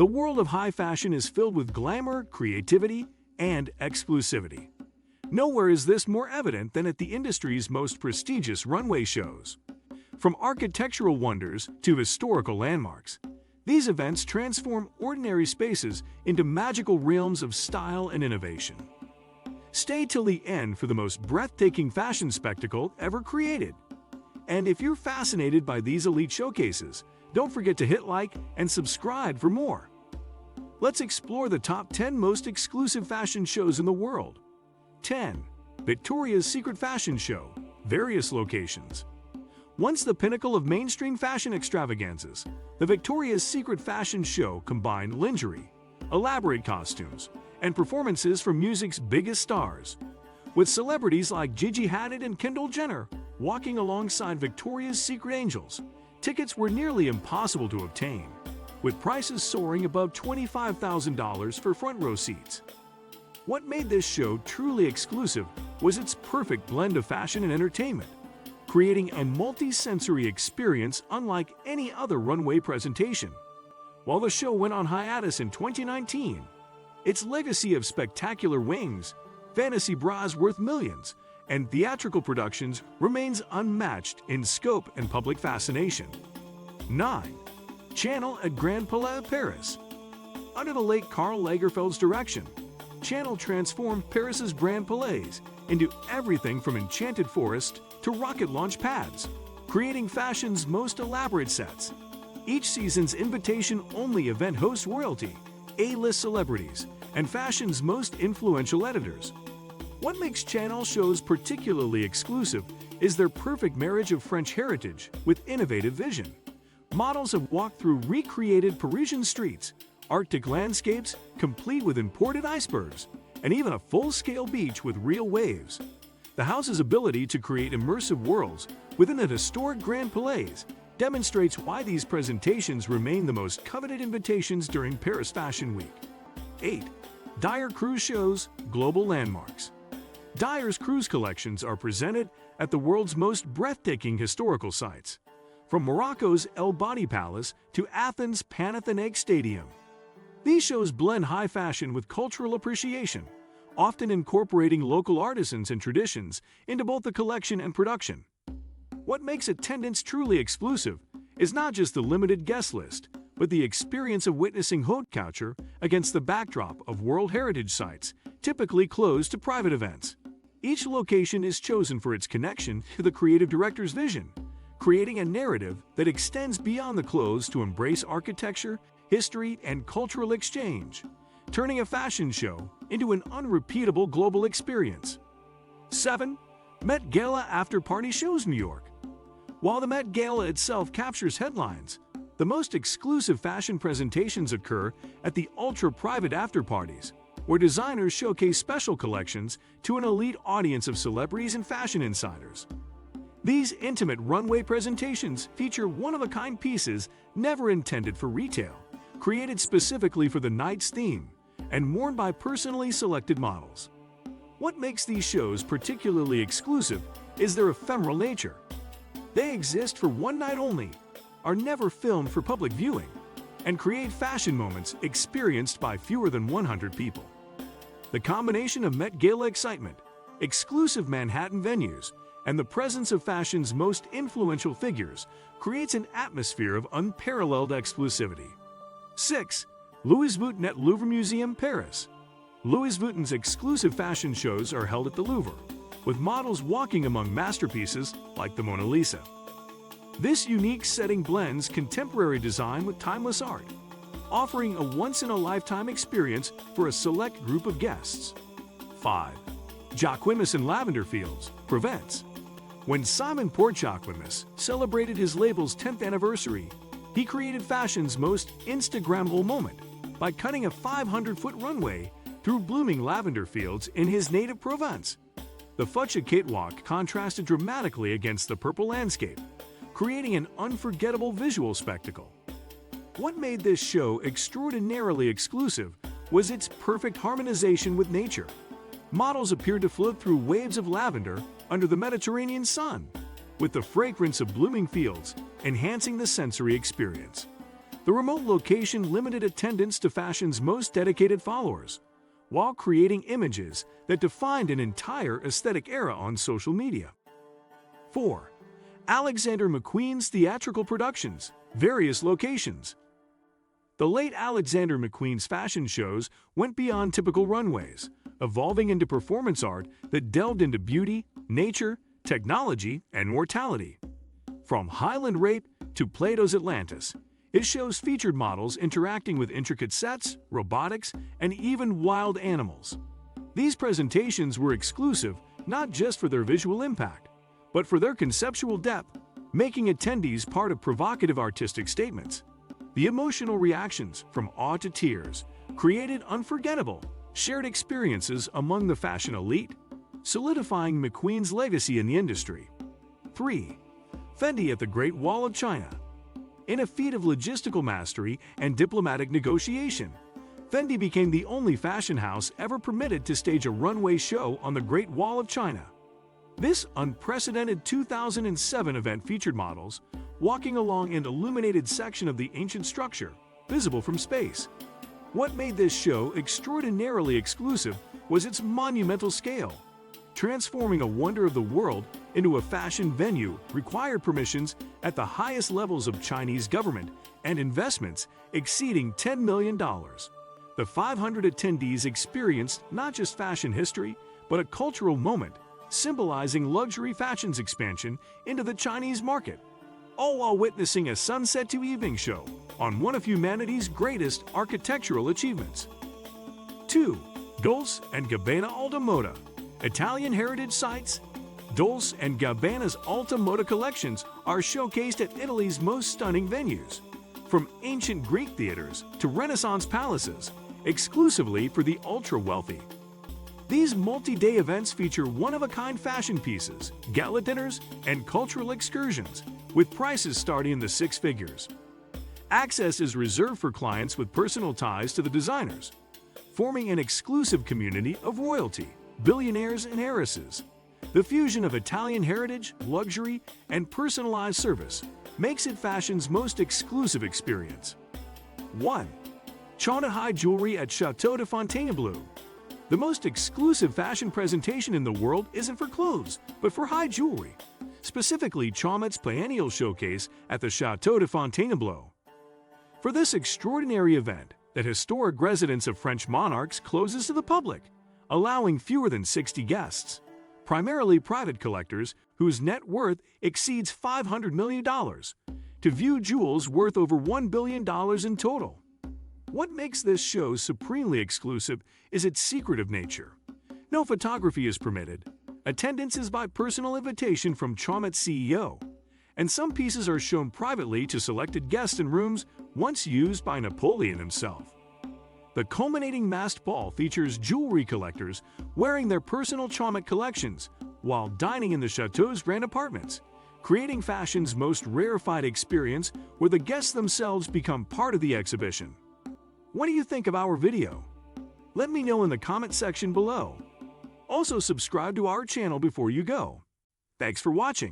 The world of high fashion is filled with glamour, creativity, and exclusivity. Nowhere is this more evident than at the industry's most prestigious runway shows. From architectural wonders to historical landmarks, these events transform ordinary spaces into magical realms of style and innovation. Stay till the end for the most breathtaking fashion spectacle ever created. And if you're fascinated by these elite showcases, don't forget to hit like and subscribe for more. Let's explore the top 10 most exclusive fashion shows in the world. 10. Victoria's Secret Fashion Show, various locations. Once the pinnacle of mainstream fashion extravaganzas, the Victoria's Secret Fashion Show combined lingerie, elaborate costumes, and performances from music's biggest stars. With celebrities like Gigi Hadid and Kendall Jenner walking alongside Victoria's Secret angels, tickets were nearly impossible to obtain, with prices soaring above $25,000 for front row seats. What made this show truly exclusive was its perfect blend of fashion and entertainment, creating a multi-sensory experience unlike any other runway presentation. While the show went on hiatus in 2019, its legacy of spectacular wings, fantasy bras worth millions, and theatrical productions remains unmatched in scope and public fascination. 9. Channel at Grand Palais, Paris. Under the late Karl Lagerfeld's direction, Channel transformed Paris's Grand Palais into everything from enchanted forest to rocket launch pads, creating fashion's most elaborate sets. Each season's invitation-only event hosts royalty, A-list celebrities, and fashion's most influential editors. What makes Channel shows particularly exclusive is their perfect marriage of French heritage with innovative vision. Models have walked through recreated Parisian streets, Arctic landscapes complete with imported icebergs, and even a full-scale beach with real waves. The house's ability to create immersive worlds within an historic Grand Palais demonstrates why these presentations remain the most coveted invitations during Paris Fashion Week. 8. Dyer Cruise Shows, Global Landmarks. Dyer's cruise collections are presented at the world's most breathtaking historical sites, from Morocco's El Badi Palace to Athens' Panathinaikos Stadium. These shows blend high fashion with cultural appreciation, often incorporating local artisans and traditions into both the collection and production. What makes attendance truly exclusive is not just the limited guest list, but the experience of witnessing haute couture against the backdrop of World Heritage sites, typically closed to private events. Each location is chosen for its connection to the creative director's vision, creating a narrative that extends beyond the clothes to embrace architecture, history, and cultural exchange, turning a fashion show into an unrepeatable global experience. 7. Met Gala After Party Shows, New York. While the Met Gala itself captures headlines, the most exclusive fashion presentations occur at the ultra-private after-parties, where designers showcase special collections to an elite audience of celebrities and fashion insiders. These intimate runway presentations feature one-of-a-kind pieces never intended for retail, created specifically for the night's theme, and worn by personally selected models. What makes these shows particularly exclusive is their ephemeral nature. They exist for one night only, are never filmed for public viewing, and create fashion moments experienced by fewer than 100 people. The combination of Met Gala excitement, exclusive Manhattan venues, and the presence of fashion's most influential figures creates an atmosphere of unparalleled exclusivity. 6. Louis Vuitton at Louvre Museum, Paris. Louis Vuitton's exclusive fashion shows are held at the Louvre, with models walking among masterpieces like the Mona Lisa. This unique setting blends contemporary design with timeless art, offering a once-in-a-lifetime experience for a select group of guests. 5. Jacquemus in Lavender Fields, Provence. When Simon Porte-Jacquemus celebrated his label's 10th anniversary, he created fashion's most Instagrammable moment by cutting a 500-foot runway through blooming lavender fields in his native Provence. The fuchsia catwalk contrasted dramatically against the purple landscape, creating an unforgettable visual spectacle. What made this show extraordinarily exclusive was its perfect harmonization with nature. Models appeared to float through waves of lavender under the Mediterranean sun, with the fragrance of blooming fields enhancing the sensory experience. The remote location limited attendance to fashion's most dedicated followers, while creating images that defined an entire aesthetic era on social media. 4. Alexander McQueen's theatrical productions, various locations. The late Alexander McQueen's fashion shows went beyond typical runways, evolving into performance art that delved into beauty, nature, technology, and mortality. From Highland Rape to Plato's Atlantis, his shows featured models interacting with intricate sets, robotics, and even wild animals. These presentations were exclusive not just for their visual impact, but for their conceptual depth, making attendees part of provocative artistic statements. The emotional reactions, from awe to tears, created unforgettable, shared experiences among the fashion elite, solidifying McQueen's legacy in the industry. 3. Fendi at the Great Wall of China. In a feat of logistical mastery and diplomatic negotiation, Fendi became the only fashion house ever permitted to stage a runway show on the Great Wall of China. This unprecedented 2007 event featured models walking along an illuminated section of the ancient structure, visible from space. What made this show extraordinarily exclusive was its monumental scale. Transforming a wonder of the world into a fashion venue required permissions at the highest levels of Chinese government and investments exceeding $10 million. The 500 attendees experienced not just fashion history, but a cultural moment, symbolizing luxury fashion's expansion into the Chinese market, all while witnessing a sunset to evening show on one of humanity's greatest architectural achievements. 2. Dolce & Gabbana Alta Moda. Italian heritage sites. Dolce & Gabbana's Alta Moda collections are showcased at Italy's most stunning venues, from ancient Greek theaters to Renaissance palaces, exclusively for the ultra-wealthy. These multi-day events feature one-of-a-kind fashion pieces, gala dinners, and cultural excursions, with prices starting in the six figures. Access is reserved for clients with personal ties to the designers, forming an exclusive community of royalty, billionaires, and heiresses. The fusion of Italian heritage, luxury, and personalized service makes it fashion's most exclusive experience. 1. High Jewelry at Château de Fontainebleau. The most exclusive fashion presentation in the world isn't for clothes, but for high jewelry, specifically Chaumet's Biennial Showcase at the Château de Fontainebleau. For this extraordinary event, the historic residence of French monarchs closes to the public, allowing fewer than 60 guests, primarily private collectors whose net worth exceeds $500 million, to view jewels worth over $1 billion in total. What makes this show supremely exclusive is its secretive nature. No photography is permitted. Attendance is by personal invitation from Chaumet's CEO, and some pieces are shown privately to selected guests in rooms once used by Napoleon himself. The culminating masked ball features jewelry collectors wearing their personal Chaumet collections while dining in the chateau's grand apartments, creating fashion's most rarefied experience where the guests themselves become part of the exhibition. What do you think of our video? Let me know in the comment section below. Also, subscribe to our channel before you go. Thanks for watching.